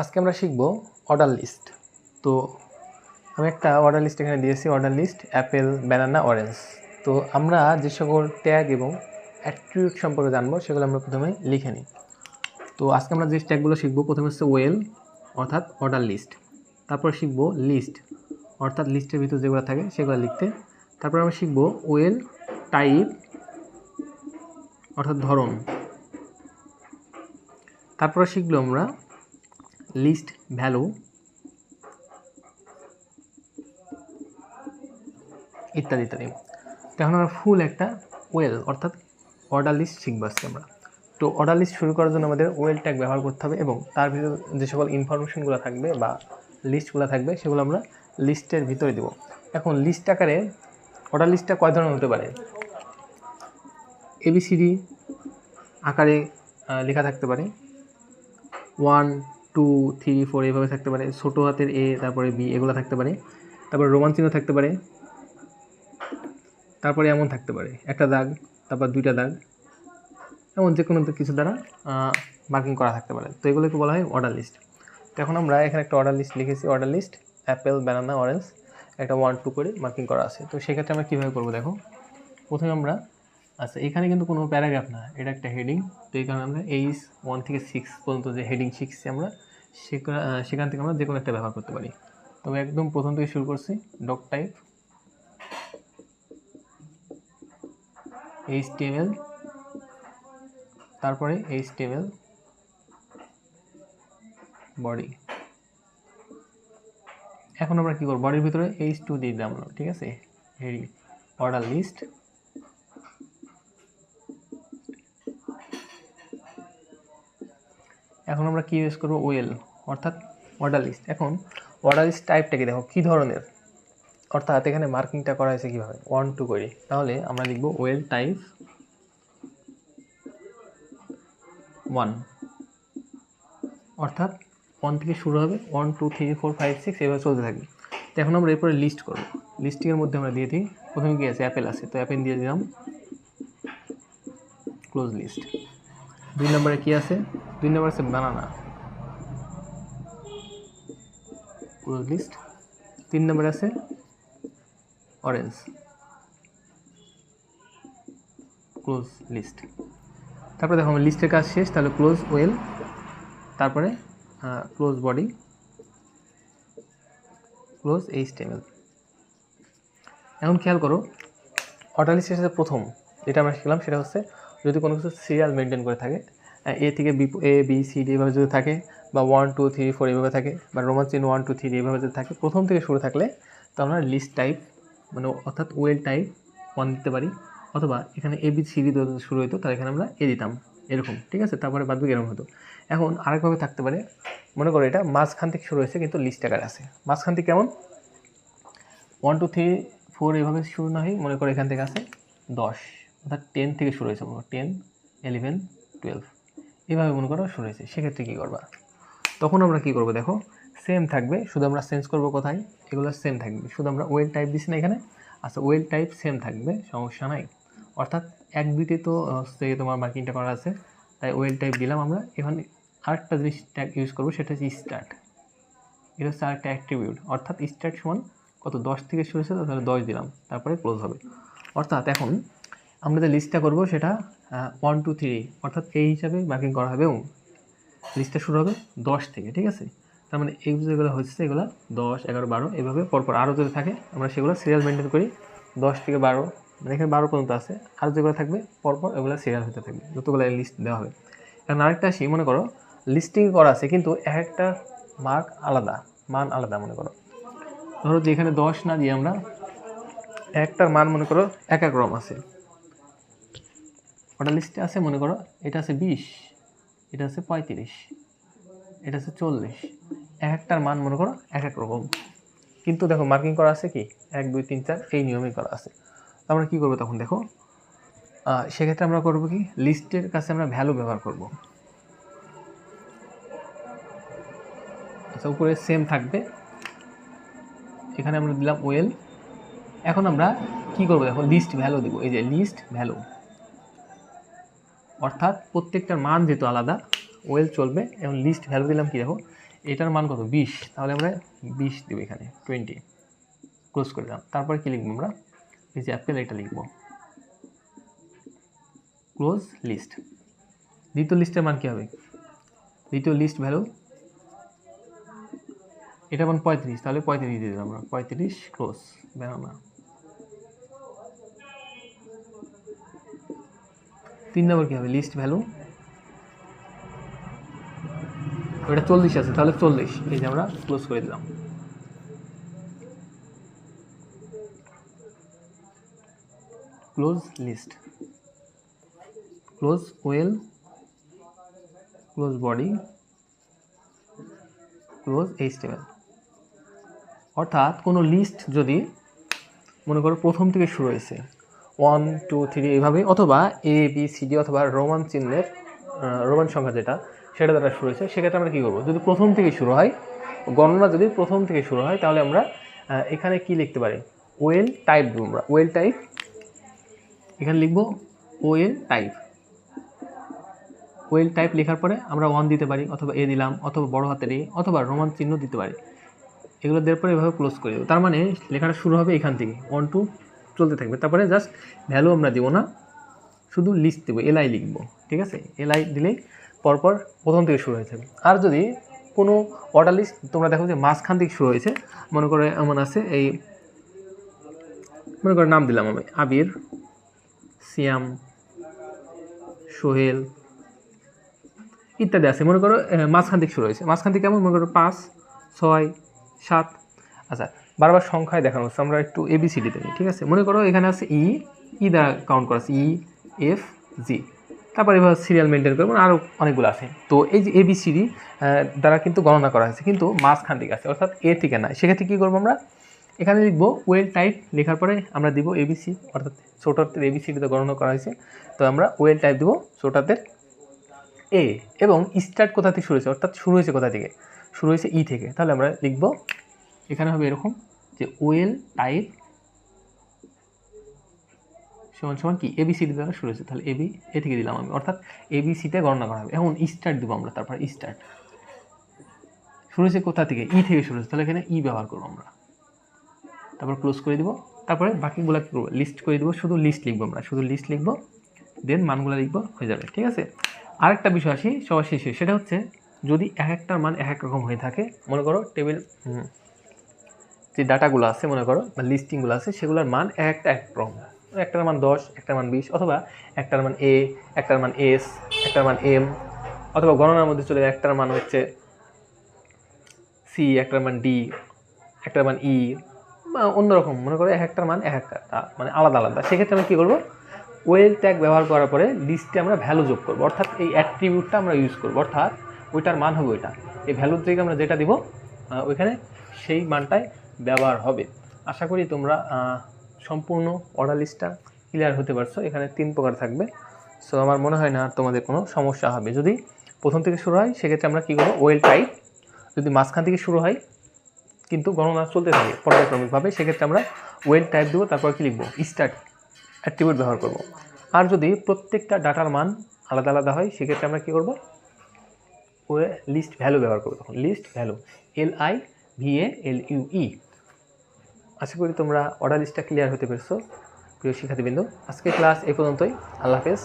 আজকে আমরা শিখব অর্ডার লিস্ট। তো আমি একটা অর্ডার লিস্ট এখানে দিয়েছি, order list apple, banana, orange. তো আমরা যে সকল ট্যাগ এবং অ্যাট্রিবিউট সম্পর্কে জানবো সেগুলো আমরা প্রথমে লিখে নিই। তো আজকে আমরা যে ট্যাগগুলো শিখবো, প্রথমে হচ্ছে ওয়েল অর্থাৎ অর্ডার লিস্ট, তারপর শিখব লিস্ট অর্থাৎ লিস্টের ভিতর যেগুলো থাকে সেগুলো লিখতে। তারপর আমরা শিখব ওয়েল টাইপ অর্থাৎ ধরন। তারপরে শিখবো আমরা লিস্ট ভ্যালু ইত্যাদি ইত্যাদি। তখন আমরা ফুল একটা ওয়েল অর্থাৎ অর্ডার লিস্ট শিখবো আজকে আমরা। তো অর্ডার লিস্ট শুরু করার জন্য আমাদের ওয়েল ট্যাগ ব্যবহার করতে হবে এবং তার ভিতরে যে সকল ইনফরমেশনগুলো থাকবে বা লিস্টগুলো থাকবে সেগুলো আমরা লিস্টের ভিতরে দেবো। এখন লিস্ট আকারে অর্ডার লিস্টটা কয় ধরনের হতে পারে? ABCD আকারে লেখা থাকতে পারে, 1 2 3 4 এইভাবে থাকতে পারে, ছোটো হাতের A তারপরে B এগুলো থাকতে পারে, তারপরে রোমান চিহ্ন থাকতে পারে, তারপরে এমন থাকতে পারে একটা দাগ, তারপর দুইটা দাগ, এমন যে কোনো কিছু দ্বারা মার্কিং করা থাকতে পারে। তো এগুলোকে বলা হয় অর্ডার লিস্ট। তো এখন আমরা এখানে একটা অর্ডার লিস্ট লিখেছি, order list apple, banana, orange, একটা 1 2 করে মার্কিং করা আছে। তো সেক্ষেত্রে আমরা কীভাবে করবো দেখো, প্রথমে আমরা এখানে কিন্তু কোনো প্যারাগ্রাফ না, এটা একটা হেডিং। তো এই কারণে আমরা 1 থেকে 6 পর্যন্ত যে হেডিং শিখছি আমরা সেখান থেকে আমরা যে কোনো একটা ব্যবহার করতে পারি। তবে একদম প্রথম থেকে শুরু করছি, ডক টাইপ HTML, তারপরে HTML বডি। এখন আমরা কি করব, বডির ভিতরে H2 দিয়ে দিলাম, ঠিক আছে, হেডি অর্ডার লিস্ট। এখন আমরা কি ইউজ করব, ওয়েল অর্থাৎ অর্ডার লিস্ট। এখন অর্ডার লিস্ট টাইপটা কি দেখো, কি ধরনের, অর্থাৎ এখানে মার্কিংটা করা হয়েছে কীভাবে, 1 2 করে। তাহলে আমরা লিখব ওয়েল টাইপ 1, অর্থাৎ 1 থেকে শুরু হবে, 1 2 3 4 5 6 এভাবে চলতে থাকবে। তো এখন আমরা এরপরে লিস্ট করব। লিস্টিংয়ের মধ্যে আমরা দিয়ে দিই, প্রথমে কি আছে, অ্যাপেল আছে, তো অ্যাপেল দিয়ে দিলাম ক্লোজ লিস্ট। 2 নম্বরে কি আছে, 2 নম্বরে আছে বানানা, ক্লোজ লিস্ট। 3 নম্বরে আছে অরেঞ্জ, ক্লোজ লিস্ট। তারপরে দেখো আমার লিস্টের কাজ শেষ, তাহলে ক্লোজ ওয়েল, তারপরে ক্লোজ বডি, ক্লোজ HTML। এখন খেয়াল করো, অর্ডার লিস্টের সাথে প্রথম যেটা আমরা শিখলাম সেটা হচ্ছে যদি কোনো কিছু সিরিয়াল মেনটেন করে থাকে, A থেকে B C D এভাবে যদি থাকে, বা 1 2 3 4 এভাবে থাকে, বা রোমান চিহ্ন 1 2 3 এভাবে যদি থাকে, প্রথম থেকে শুরু থাকলে তো আমরা লিস্ট টাইপ মানে অর্থাৎ ওয়েল টাইপ 1 দিতে পারি, অথবা এখানে ABCD শুরু হতো তাহলে এখানে আমরা A দিতাম, এরকম, ঠিক আছে। তারপরে বাদ বাকি এরকম হতো। এখন আরেকভাবে থাকতে পারে, মনে করো এটা মাঝখান থেকে শুরু হয়েছে কিন্তু লিস্ট আকারে আছে, মাঝখান থেকে কেমন 1 2 3 4 এভাবে শুরু না হয়, মনে করো এখান থেকে আছে 10, অর্থাৎ 10 থেকে শুরু হয়েছে, 10 11 12 এভাবে মনে করো শুরু হয়েছে। সেক্ষেত্রে কী করবা, তখন আমরা কী করবো দেখো, সেম থাকবে, শুধু আমরা চেঞ্জ করবো কোথায়, এগুলো সেম থাকবে, শুধু আমরা ওয়েল টাইপ দিচ্ছি না এখানে, আচ্ছা ওয়েল টাইপ সেম থাকবে, সমস্যা নাই। অর্থাৎ এক দুইতে তো হচ্ছে তোমার মার্কিংটা করা আছে, তাই ওয়েল টাইপ দিলাম আমরা। এখানে আরেকটা জিনিস ট্যাগ ইউজ করবো, সেটা হচ্ছে স্টার্ট। এটা হচ্ছে আরেকটা অ্যাট্রিবিউট, অর্থাৎ স্টার্ট সমান কত, 10 থেকে শুরু হয়েছে, তাহলে 10 দিলাম, তারপরে ক্লোজ হবে। অর্থাৎ এখন আমরা যে লিস্টটা করবো সেটা 1 2 3 অর্থাৎ এই হিসাবে মার্কিং করা হবে এবং লিস্টটা শুরু হবে 10 থেকে, ঠিক আছে। তার মানে এই যেগুলো হচ্ছে এগুলো 10 11 12 এভাবে পরপর আরও যদি থাকে আমরা সেগুলো সিরিয়াল মেনটেন করি, 10 থেকে 12, মানে এখানে 12 পর্যন্ত আছে, আর যেগুলো থাকবে পরপর এগুলো সিরিয়াল হতে থাকবে, যতগুলো লিস্ট দেওয়া হবে। এখন আরেকটা আসি, মনে করো লিস্টিং করা আছে কিন্তু একটা মার্ক আলাদা, মান আলাদা। মনে করো ধরো যে এখানে 10 না দিয়ে আমরা একটার মান মনে করো এক এক রকম আছে, অর্ডার লিস্টে আছে, মনে করো এটা আছে 20, এটা আছে 35, এটা আছে 40, একটার মান মনে করো এক এক রকম, কিন্তু দেখো মার্কিং করা আছে কি 1 2 3 4 এই নিয়মেই করা আছে। আমরা কি করবো তখন দেখো, সেক্ষেত্রে আমরা করবো কি, লিস্টের কাছে আমরা ভ্যালু ব্যবহার করব। আচ্ছা উপরে সেম থাকবে, এখানে আমরা দিলাম ওয়েল। এখন আমরা কি করবো দেখো, লিস্ট ভ্যালু দিব, এই যে লিস্ট ভ্যালু, অর্থাৎ প্রত্যেকটার মান যেহেতু আলাদা ওয়েল চলবে, এবং লিস্ট ভ্যালু দিলাম কি দেখো, এটার মান কত 20, তাহলে আমরা 20 দেবো এখানে 20, ক্লোজ করে দিলাম। তারপরে কি লিখবো আমরা, এই যে অ্যাপেল এটা লিখবো, ক্লোজ লিস্ট। দ্বিতীয় লিস্টের মান কী হবে, দ্বিতীয় লিস্ট ভ্যালু এটা মান 35, তাহলে 35 দিয়ে দিলাম আমরা 35, ক্লোজ ব্যানানা। 3 নম্বর কী হবে, লিস্ট ভ্যালু ওটা 40 আছে, তাহলে 40, এই যে আমরা ক্লোজ করে দিলাম। Close list, close well, close body, close HTML. অর্থাৎ কোনো লিস্ট যদি মনে করো প্রথম থেকে শুরু হয়েছে 1 2 3 এইভাবে, অথবা এ বি সি ডি অথবা রোমান চিহ্নের রোমান সংখ্যা যেটা সেটা দ্বারা শুরু হয়েছে, সেক্ষেত্রে আমরা কী করবো, যদি প্রথম থেকে শুরু হয়, গণনা যদি প্রথম থেকে শুরু হয়, তাহলে আমরা এখানে কি লিখতে পারি, ওয়েল টাইপ দেবো আমরা, ওয়েল টাইপ, এখানে লিখবো ওয়েল টাইপ। ওয়েল টাইপ লেখার পরে আমরা 1 দিতে পারি, অথবা এ দিলাম, অথবা বড় হাতের এ, অথবা রোমান চিহ্ন দিতে পারি। এগুলো দেওয়ার পরে এভাবে ক্লোজ করে দেবো। তার মানে লেখাটা শুরু হবে এখান থেকে 1 2 চলতে থাকবে। তারপরে জাস্ট ভ্যালু আমরা দেবো না, শুধু লিস্ট দেবো, এলআই লিখবো, ঠিক আছে। এলআই দিলেই পরপর প্রথম থেকে শুরু হয়ে যাবে। আর যদি কোনো অর্ডার লিস্ট তোমরা দেখো যে মাঝখান থেকে শুরু হয়েছে, মনে করে এমন আছে, এই মনে করে নাম দিলাম আমি আবির, সিয়াম, সোহেল ইত্যাদি আছে, মনে করো মাঝখান থেকে শুরু হয়েছে, মাঝখান থেকে কেমন মনে করো 5 6 7, আচ্ছা বারবার সংখ্যায় দেখানো হচ্ছে, আমরা একটু এবিসিডিতে নিই, ঠিক আছে। মনে করো এখানে আছে ই দ্বারা কাউন্ট করা আছে, ই এফ জি, তারপরে এবার সিরিয়াল মেনটেন করবো, আরও অনেকগুলো আছে। তো এই যে এবিসিডি দ্বারা কিন্তু গণনা করা হয়েছে, কিন্তু মাঝখান থেকে আছে, অর্থাৎ এ থেকে নয়। সেক্ষেত্রে কী করবো আমরা, এখানে লিখবো ওয়েল টাইপ, লেখার পরে আমরা দিব এবিসি, অর্থাৎ ছোট হাতের এবিসিডিতে গণনা করা হয়েছে, তো আমরা ওয়েল টাইপ দেবো ছোট হাতের এ, এবং স্টার্ট কোথা থেকে শুরু হয়েছে, অর্থাৎ শুরু হয়েছে কোথা থেকে, শুরু হয়েছে ই থেকে, তাহলে আমরা লিখবো এখানে হবে এরকম যে ওয়েল টাইপ সমান সমান কি এবিসিডি দ্বারা শুরু হয়েছে, তাহলে এ থেকে দিলাম আমি, অর্থাৎ এবিসিতে গণনা করা হবে। এখন স্টার্ট দেবো আমরা, তারপর স্টার্ট শুরু হয়েছে কোথা থেকে, ই থেকে শুরু হয়েছে, তাহলে এখানে ই ব্যবহার করবো আমরা, তারপর ক্লোজ করে দিব। তারপরে বাকিগুলো কী করবো, লিস্ট করে দিব, শুধু লিস্ট লিখবো আমরা, শুধু লিস্ট লিখবো, দেন মানগুলো লিখবো, হয়ে যাবে, ঠিক আছে। আরেকটা বিষয় আসি সবার শেষে, সেটা হচ্ছে যদি এক একটার মান এক এক রকম হয়ে থাকে, মনে করো টেবিল যে ডাটাগুলো আছে মনে করো বা লিস্টিংগুলো আছে, সেগুলোর মান একটা এক রকম, একটার মান 10, একটার মান 20, অথবা একটার মান এ, একটার মান এস, একটার মান এম, অথবা গণনার মধ্যে চলে একটার মান হচ্ছে সি, একটার মান ডি, একটার মান ই, বা অন্যরকম, মনে করো এক একটার মান এক একটা মানে আলাদা আলাদা। সেক্ষেত্রে আমরা কী করবো, ওয়েল ট্যাগ ব্যবহার করার পরে লিস্টে আমরা ভ্যালু যোগ করবো, অর্থাৎ এই অ্যাট্রিবিউটটা আমরা ইউজ করবো, অর্থাৎ ওইটার মান হবে ওইটা, এই ভ্যালুর থেকে আমরা যেটা দিব ওইখানে সেই মানটাই ব্যবহার হবে। আশা করি তোমরা সম্পূর্ণ অর্ডার লিস্টটা ক্লিয়ার হতে পারছো। এখানে 3 প্রকার থাকবে, সো আমার মনে হয় না আর তোমাদের কোনো সমস্যা হবে। যদি প্রথম থেকে শুরু হয় সেক্ষেত্রে আমরা কী করবো, ওয়েল টাইপ, যদি মাঝখান থেকে শুরু হয় কিন্তু গণনা চলতে থাকে পর্যায়ক্রমিকভাবে, সেক্ষেত্রে আমরা ওয়েল টাইপ দেবো, তারপর কী লিখবো, স্টার্ট অ্যাট্রিবিউট ব্যবহার করব। আর যদি প্রত্যেকটা ডাটার মান আলাদা আলাদা হয় সেক্ষেত্রে আমরা কী করব, ওয়ে লিস্ট ভ্যালু ব্যবহার করবো, তখন লিস্ট ভ্যালু LIVALUE। আশা করি তোমরা অর্ডার লিস্টটা ক্লিয়ার হতে পেরেছো প্রিয় শিক্ষার্থীবৃন্দ। আজকে ক্লাস এই পর্যন্তই, আল্লাহ হাফেজ।